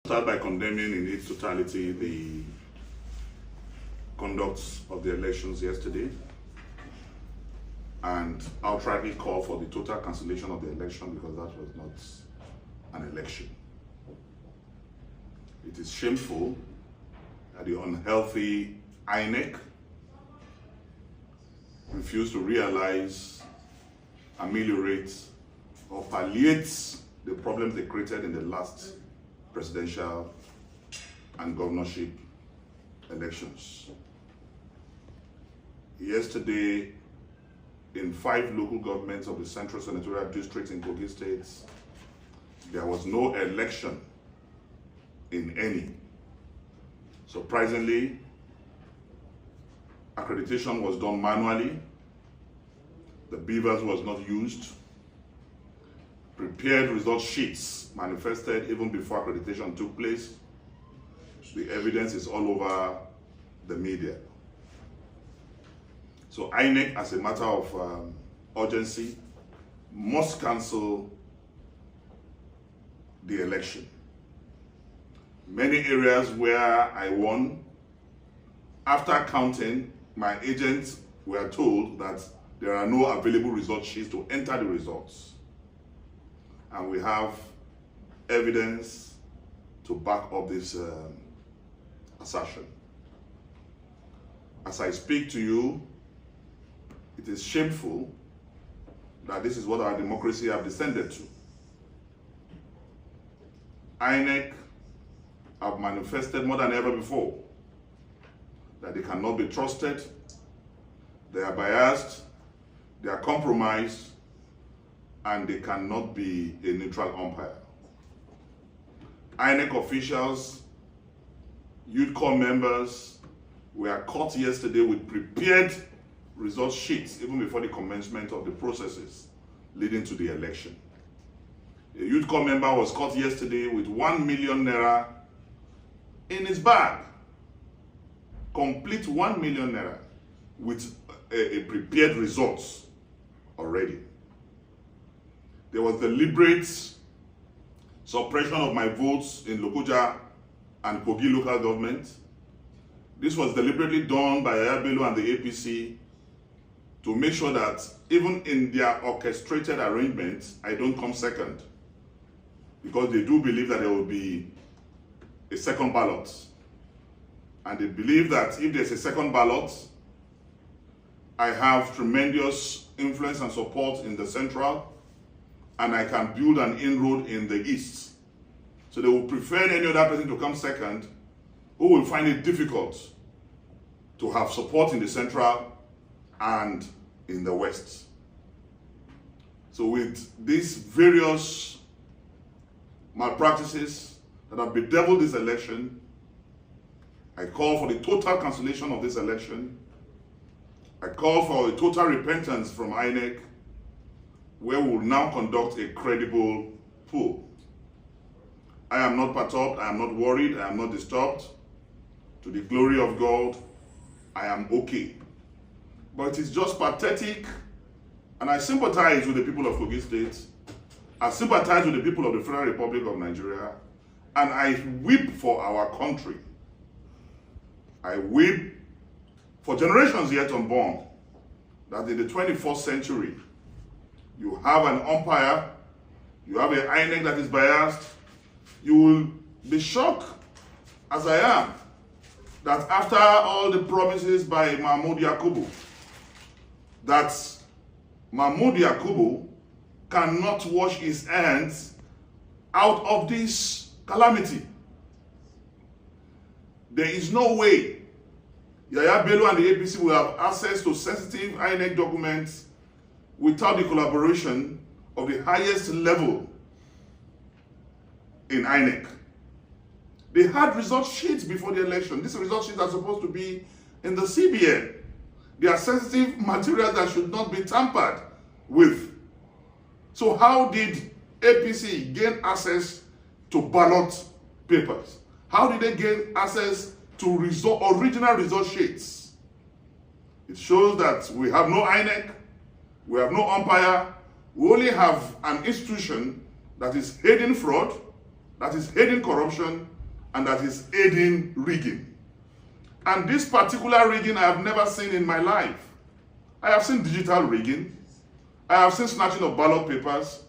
Start by condemning in its totality the conduct of the elections yesterday and outrightly call for the total cancellation of the election because that was not an election. It is shameful that the unhealthy INEC refused to realize, ameliorate, or palliate the problems they created in the last presidential and governorship elections. Yesterday, in 5 local governments of the Central Senatorial District in Kogi State, there was no election in any. Surprisingly, accreditation was done manually. The beavers was not used. Prepared result sheets manifested even before accreditation took place. The evidence is all over the media. So INEC, as a matter of urgency, must cancel the election. Many areas where I won, after counting, my agents were told that there are no available result sheets to enter the results. And we have evidence to back up this assertion. As I speak to you, it is shameful that this is what our democracy have descended to. INEC have manifested more than ever before that they cannot be trusted, they are biased, they are compromised, and they cannot be a neutral umpire. INEC officials, youth corps members were caught yesterday with prepared result sheets even before the commencement of the processes leading to the election. A youth corps member was caught yesterday with 1 million naira in his bag. Complete 1 million naira with a prepared results already. There was deliberate suppression of my votes in Lokoja and Kogi local government. This was deliberately done by Yaya Bello and the APC to make sure that even in their orchestrated arrangements, I don't come second, because they do believe that there will be a second ballot. And they believe that if there's a second ballot, I have tremendous influence and support in the central, and I can build an inroad in the east. So they will prefer any other person to come second who will find it difficult to have support in the central and in the west. So with these various malpractices that have bedeviled this election, I call for the total cancellation of this election. I call for a total repentance from INEC, where we will now conduct a credible poll. I am not perturbed, I am not worried, I am not disturbed. To the glory of God, I am okay. But it is just pathetic, and I sympathize with the people of Kogi State. I sympathize with the people of the Federal Republic of Nigeria, and I weep for our country. I weep for generations yet unborn, that in the 21st century, you have an umpire, you have an INEC that is biased. You will be shocked, as I am, that after all the promises by Mahmoud Yakubu, that Mahmoud Yakubu cannot wash his hands out of this calamity. There is no way Yaya Bello and the APC will have access to sensitive INEC documents without the collaboration of the highest level in INEC. They had result sheets before the election. These result sheets are supposed to be in the CBN. They are sensitive material that should not be tampered with. So how did APC gain access to ballot papers? How did they gain access to original result sheets? It shows that we have no INEC, we have no umpire, we only have an institution that is hiding fraud, that is hiding corruption, and that is aiding rigging. And this particular rigging I have never seen in my life. I have seen digital rigging. I have seen snatching of ballot papers.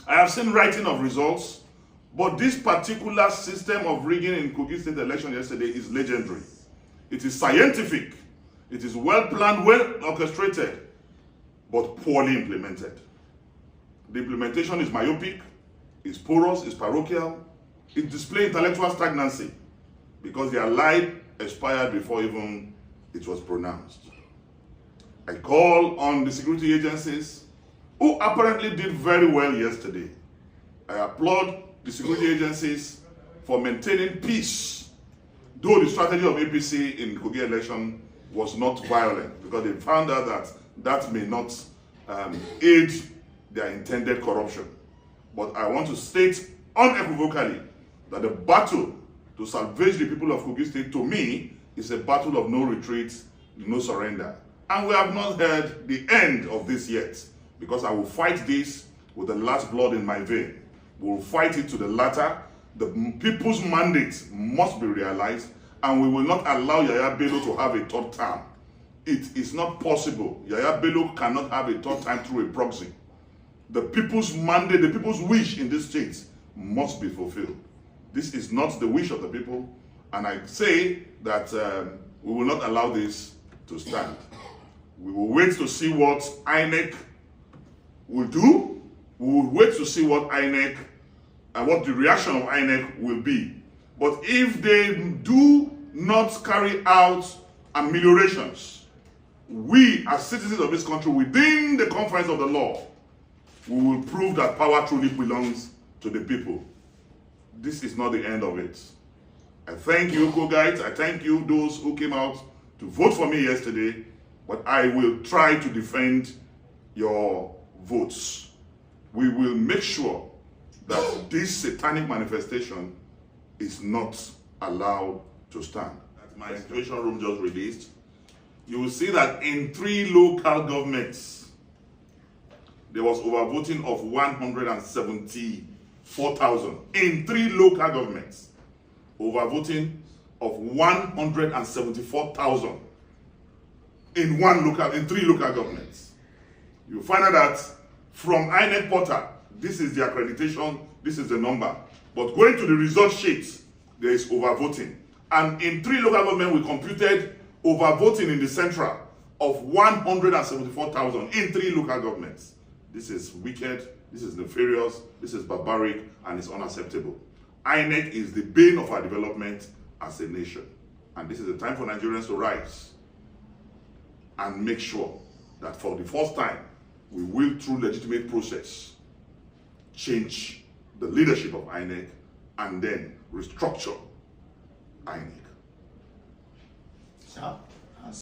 I have seen writing of results. But this particular system of rigging in Kogi State election yesterday is legendary. It is scientific. It is well planned, well orchestrated, but poorly implemented. The implementation is myopic, is porous, is parochial. It displays intellectual stagnancy because their life expired before even it was pronounced. I call on the security agencies who apparently did very well yesterday. I applaud the security agencies for maintaining peace, though the strategy of APC in Kogi election was not violent, because they found out that that may not aid their intended corruption. But I want to state unequivocally that the battle to salvage the people of Kogi State, to me, is a battle of no retreat, no surrender. And we have not heard the end of this yet, because I will fight this with the last blood in my vein. We will fight it to the latter. The people's mandate must be realized, and we will not allow Yaya Bello to have a third term. It is not possible. Yaya Bello cannot have a third time through a proxy. The people's mandate, the people's wish in this state must be fulfilled. This is not the wish of the people, and I say that we will not allow this to stand. We will wait to see what INEC will do. We will wait to see what INEC and what the reaction of INEC will be. But if they do not carry out ameliorations, we as citizens of this country, within the confines of the law, we will prove that power truly belongs to the people. This is not the end of it. I thank you, Kogites. I thank you, those who came out to vote for me yesterday, but I will try to defend your votes. We will make sure that this satanic manifestation is not allowed to stand. That's my situation room just released. You will see that in 3 local governments, there was overvoting of 174,000. In 3 local governments, overvoting of 174,000 in 3 local governments. You find out that from INEC portal, this is the accreditation, this is the number. But going to the result sheet, there is overvoting. And in 3 local governments, we computed overvoting in the central of 174,000 in 3 local governments. This is wicked, this is nefarious, this is barbaric, and it's unacceptable. INEC is the bane of our development as a nation. And this is the time for Nigerians to rise and make sure that for the first time, we will, through legitimate process, change the leadership of INEC and then restructure INEC. Sir?